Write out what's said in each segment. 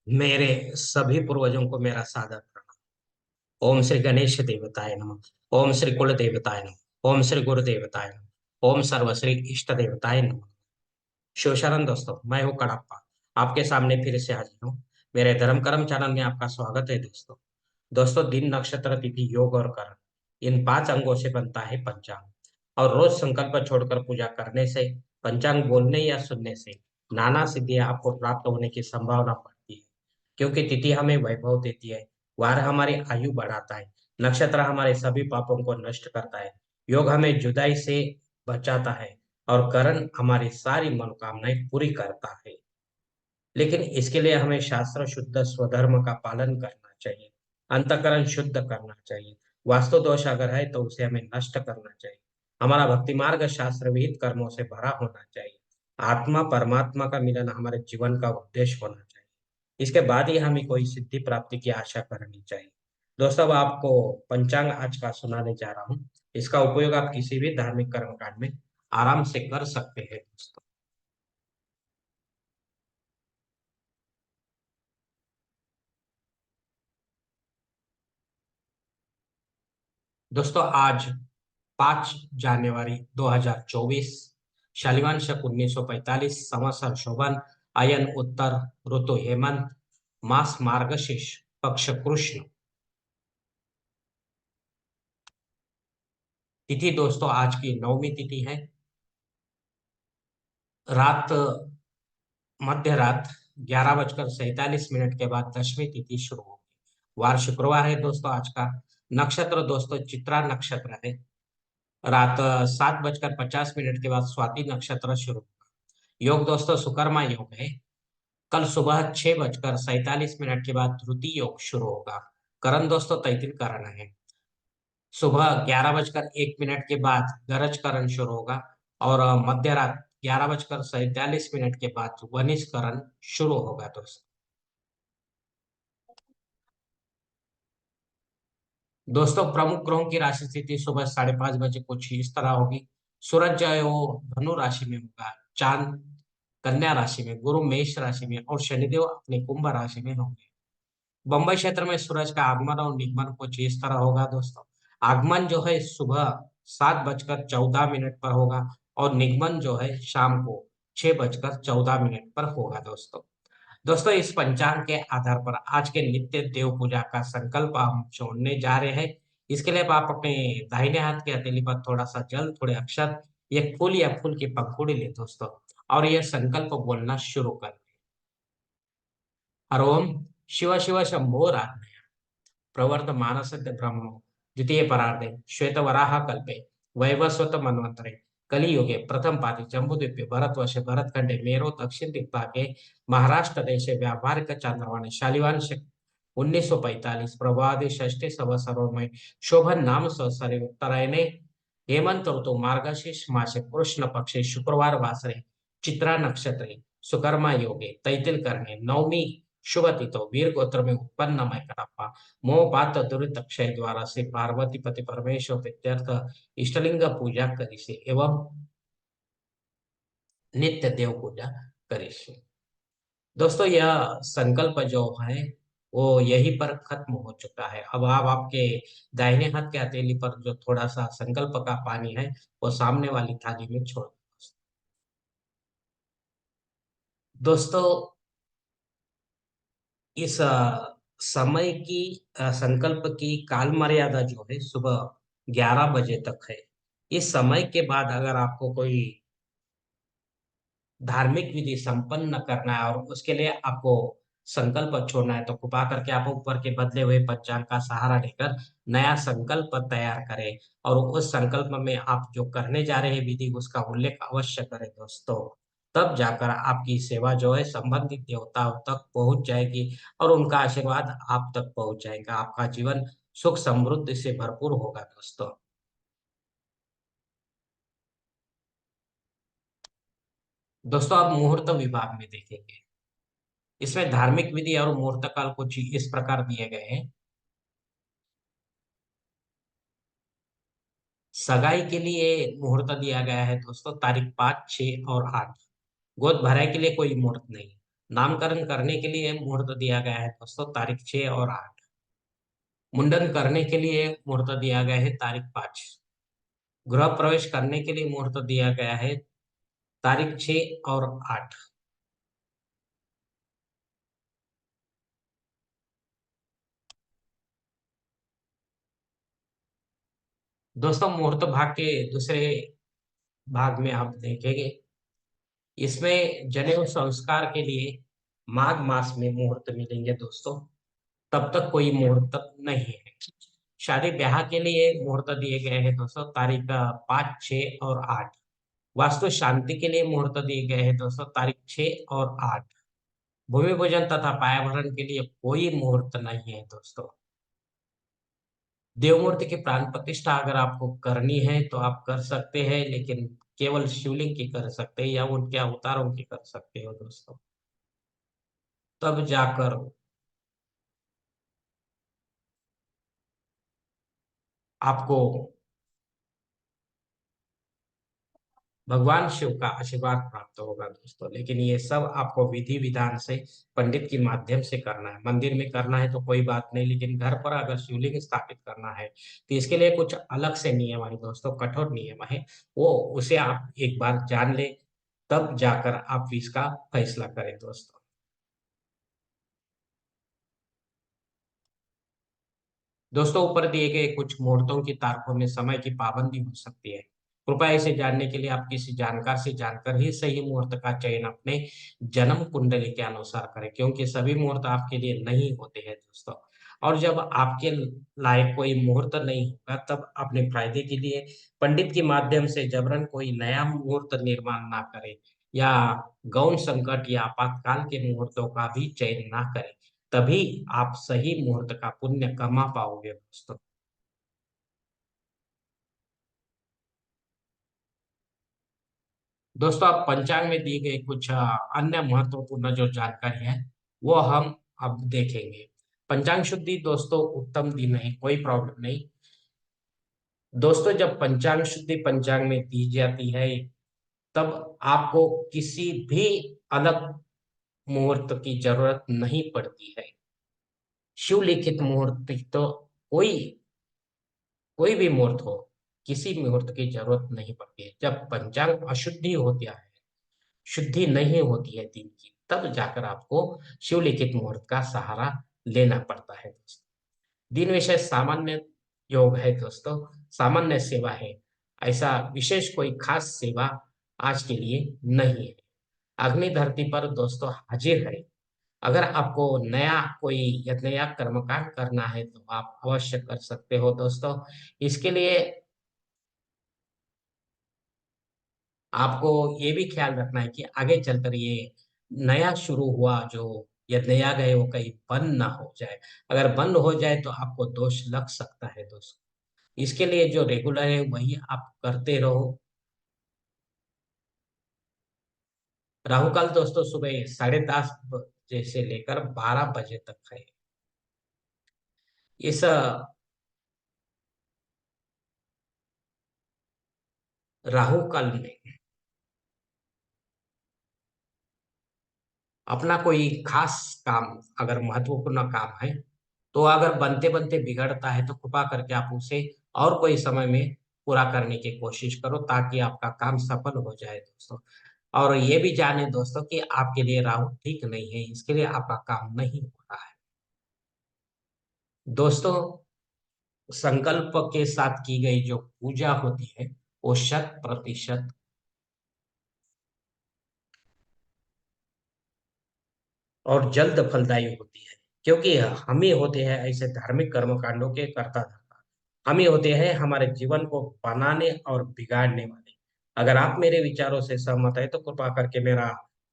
मेरे सभी पूर्वजों को मेरा सादर प्रणाम। ओम श्री गणेश देवताय नमः। ओम श्री कुल देवताय नमः। ओम श्री गुरु देवताय नमः। ओम सर्वश्री इष्ट देवताय नमः। शिवशरण दोस्तों, मैं हूँ कड़प्पा। आपके सामने फिर से हाजिर हूँ। मेरे धर्म कर्म चैनल में आपका स्वागत है दोस्तों। दोस्तों, दिन नक्षत्र तिथि योग और कर्म, इन 5 अंगों से बनता है पंचांग। और रोज संकल्प छोड़कर पूजा करने से, पंचांग बोलने या सुनने से नाना सिद्धियां आपको प्राप्त होने की संभावना बढ़ती है। क्योंकि तिथि हमें वैभव देती है, वार हमारी आयु बढ़ाता है, नक्षत्र हमारे सभी पापों को नष्ट करता है, योग हमें जुदाई से बचाता है, और करण हमारी सारी मनोकामनाएं पूरी करता है। लेकिन इसके लिए हमें शास्त्र शुद्ध स्वधर्म का पालन करना चाहिए, अंतःकरण शुद्ध करना चाहिए। वास्तु दोष अगर है तो उसे हमें नष्ट करना चाहिए। हमारा भक्ति मार्ग शास्त्र विहित कर्मों से भरा होना चाहिए। आत्मा परमात्मा का मिलन हमारे जीवन का उद्देश्य होना चाहिए। इसके बाद ही हमें कोई सिद्धि प्राप्ति की आशा करनी चाहिए। दोस्तों, अब आपको पंचांग आज का सुनाने जा रहा हूँ। इसका उपयोग आप किसी भी धार्मिक कर्मकांड में आराम से कर सकते हैं दोस्तों। दोस्तों, आज 5 जनवरी 2024, शालिवान शक 1945, संवत्सर शोभन, अयन उत्तर, ऋतु हेमंत, मास मार्गशीर्ष, पक्ष कृष्ण। तिथि दोस्तों आज की नवमी तिथि है। रात मध्य रात 11:47 के बाद दशमी तिथि शुरू होगी। वार शुक्रवार है दोस्तों आज का। नक्षत्र दोस्तों चित्रा नक्षत्र है। रात 7:50 के बाद स्वाति नक्षत्र शुरू होगा। योग दोस्तों सुकर्मा योग है। कल सुबह 6:47 के बाद ध्रुति योग शुरू होगा। करण दोस्तों तैतिल करण है। सुबह 11:01 के बाद गरज करण शुरू होगा। और मध्य रात 11:47 के बाद वनिश करण शुरू होगा दोस्तों। दोस्तों, प्रमुख ग्रहों की राशि स्थिति सुबह 5:30 बजे कुछ इस तरह होगी। सूरज जो है वो धनु राशि में होगा। चांद कन्या राशि में, गुरु मेष राशि में, और शनिदेव अपने कुंभ राशि में होंगे। बंबई क्षेत्र में सूरज का आगमन और निगमन कुछ इस तरह होगा दोस्तों। आगमन जो है सुबह 7:14 पर होगा, और निगमन जो है शाम को 6:14 पर होगा दोस्तों। दोस्तों, इस पंचांग के आधार पर आज के नित्य देव पूजा का संकल्प हम छोड़ने जा रहे हैं। इसके लिए अब आप अपने दाहिने हाथ के हथेली पर थोड़ा सा जल, थोड़े अक्षत, एक फूल या फूल की पंखुड़ी ले दोस्तों, और यह संकल्प बोलना शुरू कर दें। हर ओम शिव शिव शंभो रात्मया प्रवर्त मानसद्य ब्रह्मणो द्वितीय परार्धे श्वेत वराह कल्पे वैवस्वत मन्वंतरे कलियुगे प्रथम पादे जम्बूद्वीपे भरतवर्षे भरतखंडे मेरो दक्षिण दिग्भागे महाराष्ट्र देशे व्यावहारिक चांद्रवाणी शालिवान 1945 प्रभादे षष्ठी संवत्सरों में शोभन नाम संवत्सरे उत्तरायणे हेमंत ऋतु मार्गशीर्ष मासे कृष्ण पक्षे शुक्रवार वासरे चित्रा नक्षत्रे सुकर्मा योगे तैतिल करने नवमी शुभ तिथो वीर गोत्र में उत्पन्न मैं कड़प्पा मोह पात दुरित क्षय द्वारा से पार्वती पति परमेश्वर प्रीत्यर्थ इष्टलिंग पूजा करी से एवं नित्य देव पूजा करी से। दोस्तों, यह संकल्प जो है वो यहीं पर खत्म हो चुका है। अब आप आपके दाहिने हाथ के हथेली पर जो थोड़ा सा संकल्प का पानी है वो सामने वाली थाली में छोड़ दो। दोस्तों, इस समय की संकल्प की काल मर्यादा जो है सुबह 11 बजे तक है। इस समय के बाद अगर आपको कोई धार्मिक विधि संपन्न करना है और उसके लिए आपको संकल्प छोड़ना है, तो कृपा करके आप ऊपर के बदले हुए पंचांग का सहारा लेकर नया संकल्प तैयार करें। और उस संकल्प में आप जो करने जा रहे हैं विधि उसका उल्लेख अवश्य करें दोस्तों। तब जाकर आपकी सेवा जो है संबंधित देवताओं तक पहुंच जाएगी, और उनका आशीर्वाद आप तक पहुंच जाएगा। आपका जीवन सुख समृद्धि से भरपूर होगा दोस्तों। दोस्तों, आप मुहूर्त विभाग में देखेंगे, इसमें धार्मिक विधि और मुहूर्त काल कुछ इस प्रकार दिए गए हैं। सगाई के लिए मुहूर्त दिया गया है दोस्तों, तारीख 5, 6 और 8। गोद भराई के लिए कोई मुहूर्त नहीं। नामकरण करने के लिए मुहूर्त दिया गया है दोस्तों तारीख 6 और 8। मुंडन करने के लिए मुहूर्त दिया गया है तारीख 5। गृह प्रवेश करने के लिए मुहूर्त दिया गया है तारीख 6 और 8। दोस्तों मुहूर्त भाग के दूसरे भाग में आप देखेंगे, इसमें जनेऊ संस्कार के लिए माघ मास में मुहूर्त मिलेंगे दोस्तों। तब तक कोई मुहूर्त नहीं है। शादी ब्याह के लिए मुहूर्त दिए गए हैं दोस्तों तारीख 5, 6 और 8। वास्तु शांति के लिए मुहूर्त दिए गए हैं दोस्तों तारीख 6 और 8। भूमि पूजन तथा पायाभरण के लिए कोई मुहूर्त नहीं है दोस्तों। देवमूर्ति की प्राण प्रतिष्ठा अगर आपको करनी है तो आप कर सकते हैं, लेकिन केवल शिवलिंग की कर सकते हैं या उनके अवतारों की कर सकते हो दोस्तों। तब जाकर आपको भगवान शिव का आशीर्वाद प्राप्त होगा दोस्तों। लेकिन ये सब आपको विधि विधान से पंडित के माध्यम से करना है। मंदिर में करना है तो कोई बात नहीं, लेकिन घर पर अगर शिवलिंग स्थापित करना है तो इसके लिए कुछ अलग से नियम है दोस्तों, कठोर नियम है। वो उसे आप एक बार जान ले, तब जाकर आप इसका फैसला करें दोस्तों। दोस्तों ऊपर दिए गए कुछ मुहूर्तों की तारीखों में समय की पाबंदी हो सकती है। कृपया इसे जानने के लिए आप किसी जानकार से जानकर ही सही मुहूर्त का चयन अपने जन्म कुंडली के अनुसार करें, क्योंकि सभी मुहूर्त आपके लिए नहीं होते हैं दोस्तों। और जब आपके लायक कोई मुहूर्त नहीं होगा तब अपने फायदे के लिए पंडित के माध्यम से जबरन कोई नया मुहूर्त निर्माण ना करें, या गौण संकट या आपातकाल के मुहूर्तों का भी चयन ना करें। तभी आप सही मुहूर्त का पुण्य कमा पाओगे दोस्तों। दोस्तों आप पंचांग में दी गई कुछ अन्य महत्वपूर्ण जो जानकारी है वो हम अब देखेंगे। पंचांग शुद्धि दोस्तों उत्तम दिन है, कोई प्रॉब्लम नहीं। दोस्तों जब पंचांग शुद्धि पंचांग में दी जाती है तब आपको किसी भी अलग मुहूर्त की जरूरत नहीं पड़ती है। शिवलिखित मुहूर्त तो कोई कोई भी मुहूर्त हो, किसी मुहूर्त की जरूरत नहीं पड़ती है। जब पंचांग अशुद्धि होता है, शुद्धि नहीं होती है दिन की, तब जाकर आपको शिवलिखित मुहूर्त का सहारा लेना पड़ता है दोस्तों। दिन विशेष सामान्य योग है दोस्तों, सामान्य सेवा है। ऐसा विशेष कोई खास सेवा आज के लिए नहीं है। अग्नि धरती पर दोस्तों हाजिर है। अगर आपको नया कोई नया कर्मकांड करना है तो आप अवश्य कर सकते हो दोस्तों। इसके लिए आपको ये भी ख्याल रखना है कि आगे चलकर ये नया शुरू हुआ जो यज्ञ याग है वो कहीं बंद ना हो जाए। अगर बंद हो जाए तो आपको दोष लग सकता है दोस्तों। इसके लिए जो रेगुलर है वही आप करते रहो। राहु काल दोस्तों सुबह 10:30 बजे से लेकर 12 बजे तक है। इस राहु काल में अपना कोई खास काम, अगर महत्वपूर्ण काम है तो अगर बनते बनते बिगड़ता है तो कृपा करके आप उसे और कोई समय में पूरा करने की कोशिश करो, ताकि आपका काम सफल हो जाए दोस्तों। और ये भी जाने दोस्तों कि आपके लिए राहु ठीक नहीं है, इसके लिए आपका काम नहीं हो रहा है दोस्तों। संकल्प के साथ की गई जो पूजा होती है वो 100% और जल्द फलदायी होती है, क्योंकि हम ही होते हैं ऐसे धार्मिक कर्म कांडों के कर्ता धर्ता। हम ही होते हैं हमारे जीवन को बनाने और बिगाड़ने वाले। अगर आप मेरे विचारों से सहमत है तो कृपा करके मेरा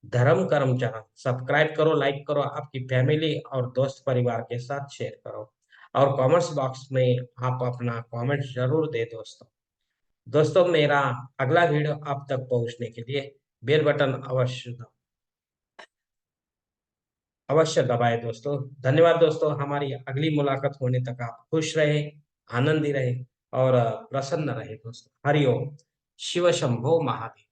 धर्म कर्म चैनल सब्सक्राइब करो, लाइक करो, आपकी फैमिली और दोस्त परिवार के साथ शेयर करो, और कमेंट्स बॉक्स में आप अपना कमेंट जरूर दे दोस्तों। दोस्तों मेरा अगला वीडियो आप तक पहुंचने के लिए बेल बटन अवश्य दबाएं दोस्तों। धन्यवाद दोस्तों, हमारी अगली मुलाकात होने तक आप खुश रहे, आनंदी रहे और प्रसन्न रहे दोस्तों। हरिओम। शिव शंभो महादेव।